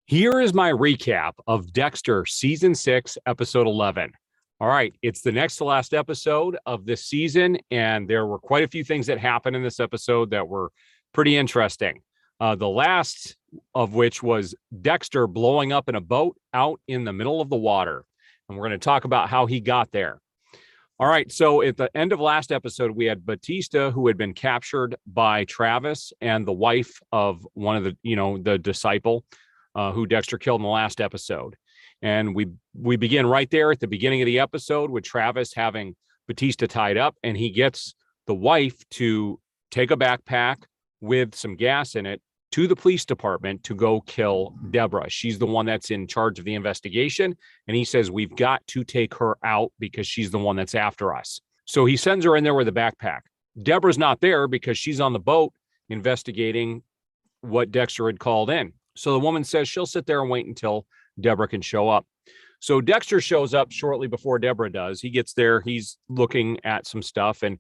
Here is my recap of Dexter Season 6, Episode 11. All right, it's the next to last episode of this season, and there were quite a few things that happened in this episode that were pretty interesting. The last of which was Dexter blowing up in a boat out in the middle of the water. And we're going to talk about how he got there. All right, so at the end of last episode, we had Battista, who had been captured by Travis and the wife of one of the disciple who Dexter killed in the last episode. And we begin right there at the beginning of the episode with Travis having Battista tied up, and he gets the wife to take a backpack with some gas in it to the police department to go kill Deborah. She's the one that's in charge of the investigation. And he says, we've got to take her out because she's the one that's after us. So he sends her in there with a backpack. Deborah's not there because she's on the boat investigating what Dexter had called in. So the woman says she'll sit there and wait until Deborah can show up. So Dexter shows up shortly before Deborah does. He gets there. He's looking at some stuff, and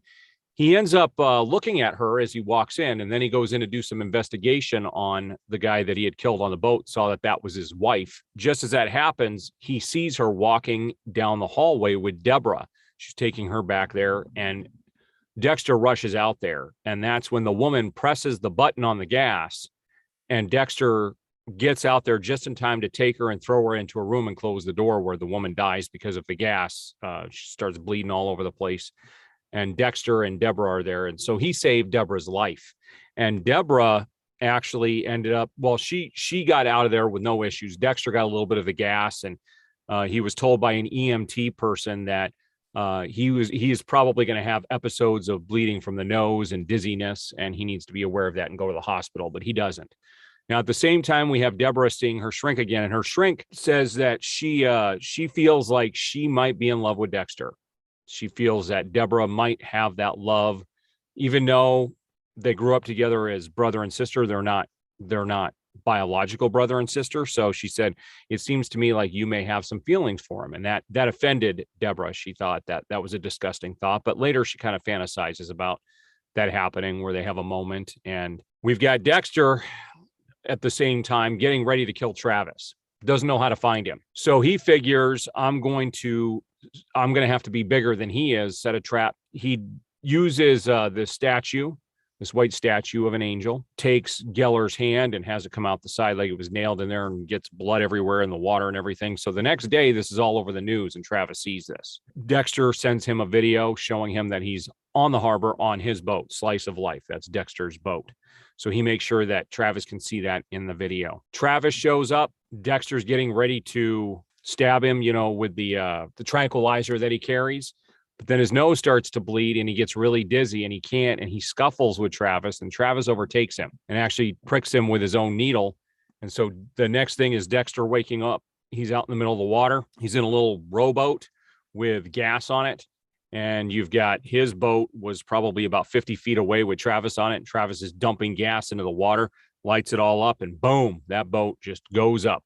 he ends up looking at her as he walks in, and then he goes in to do some investigation on the guy that he had killed on the boat, saw that that was his wife. Just as that happens, he sees her walking down the hallway with Deborah. She's taking her back there, and Dexter rushes out there, and that's when the woman presses the button on the gas, and Dexter gets out there just in time to take her and throw her into a room and close the door, where the woman dies because of the gas. She starts bleeding all over the place. And Dexter and Deborah are there. And so he saved Deborah's life. And Deborah actually ended up, well, she got out of there with no issues. Dexter got a little bit of the gas, and he was told by an EMT person that he is probably going to have episodes of bleeding from the nose and dizziness, and he needs to be aware of that and go to the hospital, but he doesn't. Now, at the same time, we have Deborah seeing her shrink again, and her shrink says that she feels like she might be in love with Dexter. She feels that Deborah might have that love, even though they grew up together as brother and sister. They're not biological brother and sister. So she said, it seems to me like you may have some feelings for him. And that offended Deborah. She thought that was a disgusting thought. But later she kind of fantasizes about that happening, where they have a moment. And we've got Dexter at the same time getting ready to kill Travis. Doesn't know how to find him. So he figures, I'm going to have to be bigger than he is, set a trap. He uses this white statue of an angel, takes Geller's hand and has it come out the side like it was nailed in there, and gets blood everywhere in the water and everything. So the next day, this is all over the news, and Travis sees this. Dexter sends him a video showing him that he's on the harbor on his boat, Slice of Life. That's Dexter's boat. So he makes sure that Travis can see that in the video. Travis shows up. Dexter's getting ready to stab him, with the tranquilizer that he carries. But then his nose starts to bleed, and he gets really dizzy, and he can't, and he scuffles with Travis, and Travis overtakes him and actually pricks him with his own needle. And so the next thing is Dexter waking up. He's out in the middle of the water. He's in a little rowboat with gas on it. And you've got his boat was probably about 50 feet away with Travis on it. And Travis is dumping gas into the water, lights it all up, and boom, that boat just goes up.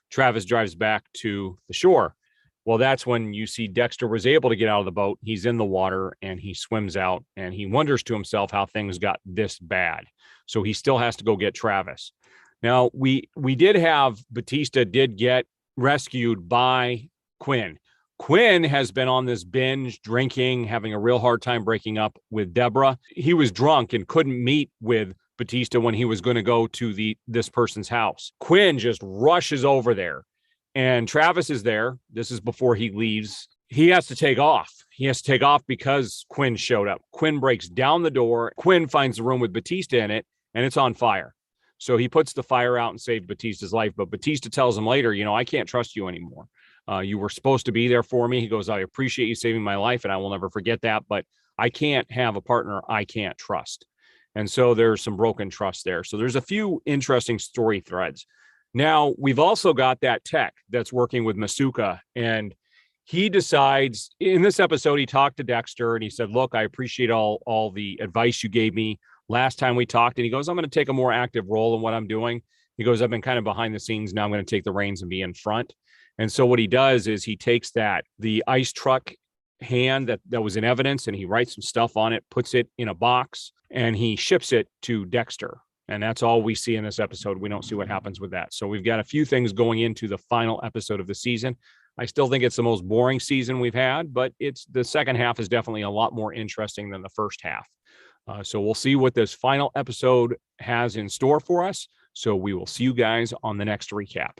Travis drives back to the shore. Well, that's when you see Dexter was able to get out of the boat. He's in the water, and he swims out, and he wonders to himself how things got this bad. So he still has to go get Travis. Now, we did have Battista did get rescued by Quinn. Quinn has been on this binge drinking, having a real hard time breaking up with Deborah. He was drunk and couldn't meet with Battista when he was going to go to this person's house. Quinn just rushes over there, and Travis is there. This is before he leaves. He has to take off. Because Quinn showed up. Quinn breaks down the door. Quinn finds the room with Battista in it, and it's on fire. So he puts the fire out and saved Batista's life. But Battista tells him later, I can't trust you anymore. You were supposed to be there for me. He goes, I appreciate you saving my life, and I will never forget that. But I can't have a partner I can't trust. And so there's some broken trust there. So there's a few interesting story threads. Now, we've also got that tech that's working with Masuka, and he decides in this episode, he talked to Dexter and he said, look, I appreciate all the advice you gave me last time we talked. And he goes, I'm going to take a more active role in what I'm doing. He goes, I've been kind of behind the scenes. Now I'm going to take the reins and be in front. And so what he does is he takes the ice truck hand that was in evidence, and he writes some stuff on it, puts it in a box, and he ships it to Dexter. And that's all we see in this episode. We don't see what happens with that. So we've got a few things going into the final episode of the season. I still think it's the most boring season we've had, but it's the second half is definitely a lot more interesting than the first half. So we'll see what this final episode has in store for us. So we will see you guys on the next recap.